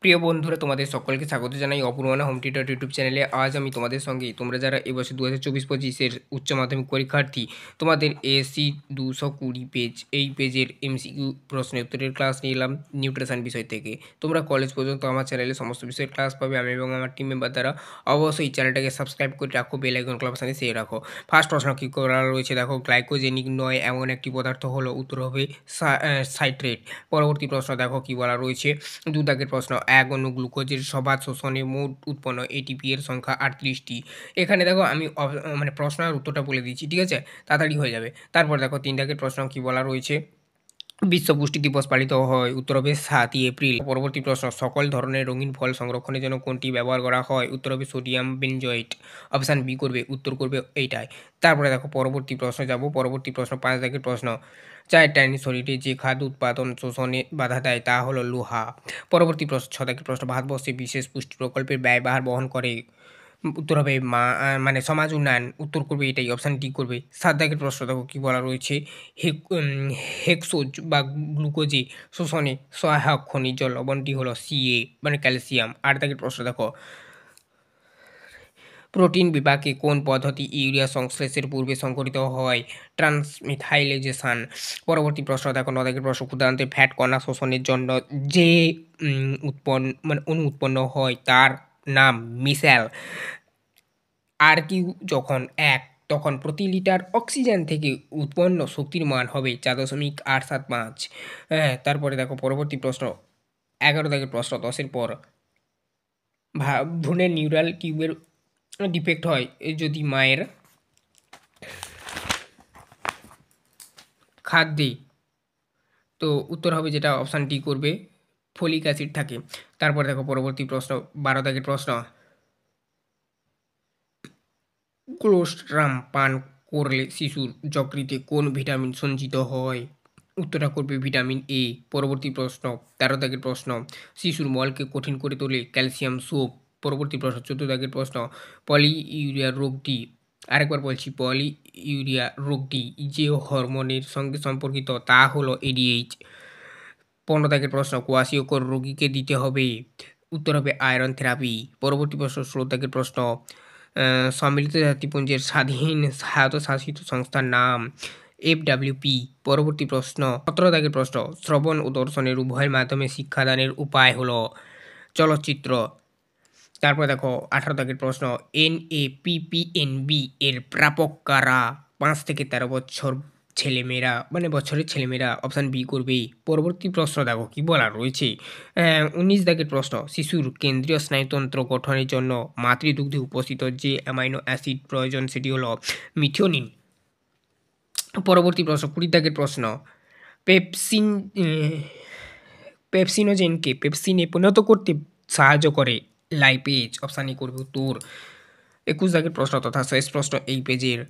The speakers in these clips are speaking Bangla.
প্রিয় বন্ধুরা, তোমাদের সকলকে স্বাগত জানাই অপূর্বনা হোম টিউটর ইউটিউব চ্যানেলে। আজ আমি তোমাদের সঙ্গে তোমরা যারা এবছর 2024-25 উচ্চ মাধ্যমিক পরীক্ষার্থী, তোমাদের এসি 220 পেজ এই পেজের এমসিকিউ প্রশ্নের উত্তরের ক্লাস নিয়ে এলাম নিউট্রিশন বিষয় থেকে। তোমরা কলেজ পর্যন্ত আমার চ্যানেলে সমস্ত বিষয়ের ক্লাস পাবে। আমি এবং আমার টিম মেম্বার দ্বারা অবশ্যই চ্যানেলটাকে সাবস্ক্রাইব করে রাখো, বেল আইকন ক্লাব সাথে সেই রাখো। ফার্স্ট প্রশ্ন কী করা রয়েছে দেখো, গ্লাইকোজেনিক নয় এমন একটি পদার্থ হলো, উত্তর হবে সাইট্রেট। পরবর্তী প্রশ্ন দেখো কী বলা রয়েছে, 2 দাগের প্রশ্ন, এক অণু গ্লুকোজের সবার শোষণে মোট উৎপন্ন এটিপি এর সংখ্যা 38টি। এখানে দেখো আমি মানে প্রশ্ন আর উত্তরটা বলে দিচ্ছি, ঠিক আছে, তাড়াতাড়ি হয়ে যাবে। তারপর দেখো 3 দাগের প্রশ্ন কী বলা রয়েছে, বিশ্ব পুষ্টি দিবস পালিত হয়, উত্তর হবে 7ই এপ্রিল। পরবর্তী প্রশ্ন, সকল ধরনের রঙিন ফল সংরক্ষণের জন্য কোনটি ব্যবহার করা হয়, উত্তর হবে সোডিয়াম বেনজয়েট। অপশান বি করবে, উত্তর করবে এইটাই। তারপরে দেখো পরবর্তী প্রশ্ন যাব, পরবর্তী প্রশ্ন 5 দাগের প্রশ্ন, চায়ের টাইনি শরীরে যে খাদ্য উৎপাদন শোষণে বাধা দেয় তা হলো লোহা। পরবর্তী প্রশ্ন 6 দাগের প্রশ্ন, ভারতবর্ষে বিশেষ পুষ্টি প্রকল্পের ব্যয়ভার বহন করে, উত্তর হবে মানে সমাজ উন্নয়ন, উত্তর করবে এটাই, অপশান ডি করবে। 7 দাগের প্রশ্ন দেখো কী বলা রয়েছে, হেক্সোজ বা গ্লুকোজে শোষণে সহায়ক খনিজ লবণটি হলো সিএ মানে ক্যালসিয়াম। 8 দাগের প্রশ্ন দেখো, প্রোটিন বিপাকে কোন পদ্ধতি ইউরিয়া সংশ্লেষের পূর্বে সংঘটিত হয়, ট্রান্সমিথাইলেশন। পরবর্তী প্রশ্ন দেখো 9 দাগের প্রশ্ন, ক্ষুদ্রান্তে ফ্যাট কণা শোষণের জন্য যে অণু উৎপন্ন হয় তার নাম মিশেল। আর কিউ যখন 1, তখন প্রতি লিটার অক্সিজেন থেকে উৎপন্ন শক্তির মান হবে 4.875। হ্যাঁ, তারপরে দেখো পরবর্তী প্রশ্ন 11 দাগের প্রশ্ন, 10-এর পর, ভ্রূণের নিউরাল টিউবের ডিফেক্ট হয় যদি মায়ের খাদ্যে, তো উত্তর হবে যেটা অপশান ডি করবে, ফলিক অ্যাসিড থাকে। তারপর দেখো পরবর্তী প্রশ্ন 12 দাগের প্রশ্ন, কোলোস্ট্রাম পান করলে শিশুর যকৃতে কোন ভিটামিন সঞ্চিত হয়, উত্তরটা করবে ভিটামিন এ। পরবর্তী প্রশ্ন 13 দাগের প্রশ্ন, শিশুর মলকে কঠিন করে তোলে ক্যালসিয়াম স্যুপ। পরবর্তী প্রশ্ন 14 দাগের প্রশ্ন, পলি ইউরিয়া রোগটি, আরেকবার বলছি, পলি ইউরিয়া রোগটি যে হরমোনের সঙ্গে সম্পর্কিত তা হলো এডিএইচ। 15 দাগের প্রশ্ন, কোয়াশিওকর রোগীকে দিতে হবে, উত্তর হবে আয়রন থেরাপি। পরবর্তী প্রশ্ন 16 দাগের প্রশ্ন, সম্মিলিত জাতিপুঞ্জের স্বাধীন স্বায়ত্তশাসিত সংস্থার নাম FWP। পরবর্তী প্রশ্ন 17 দাগের প্রশ্ন, শ্রবণ ও দর্শনের উভয়ের মাধ্যমে শিক্ষাদানের উপায় হলো চলচ্চিত্র। তারপর দেখো 18 দাগের প্রশ্ন, NAPPNB এর প্রাপক কারা, 5 থেকে 13 বছর ছেলেমেয়েরা মানে বছরের ছেলেমেয়েরা, অপশান বি করবে। পরবর্তী প্রশ্ন দেখো কী বলা রয়েছে, 19 দাগের প্রশ্ন, শিশুর কেন্দ্রীয় স্নায়ুতন্ত্র গঠনের জন্য মাতৃদুগ্ধে উপস্থিত যে অ্যামাইনো অ্যাসিড প্রয়োজন সেটি হলো মিথিওনিন। পরবর্তী প্রশ্ন 20 দাগের প্রশ্ন, পেপসিন পেপসিনোজেনকে পেপসিনে পরিণত করতে সাহায্য করে লাইপেজ, অপশান এ করবে উত্তর। 21 দাগের প্রশ্ন তথা শেষ প্রশ্ন এই পেজের,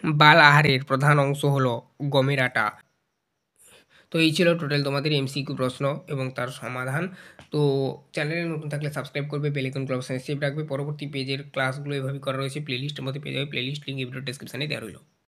বাল আহারের প্রধান অংশ হলো গমের আটা। তো এই ছিল টোটাল তোমাদের এমসিকিউ প্রশ্ন এবং তার সমাধান। তো চ্যানেলে নতুন থাকলে সাবস্ক্রাইব করবে, বেল আইকন ক্লাব সেভ রাখবে। পরবর্তী পেজের ক্লাসগুলো এভাবে করা রয়েছে, প্লেলিস্টের মধ্যে পেয়ে যাবে, প্লেলিস্ট লিঙ্ক এই ভিডিও ডেসক্রিপশনে দেওয়া রইল।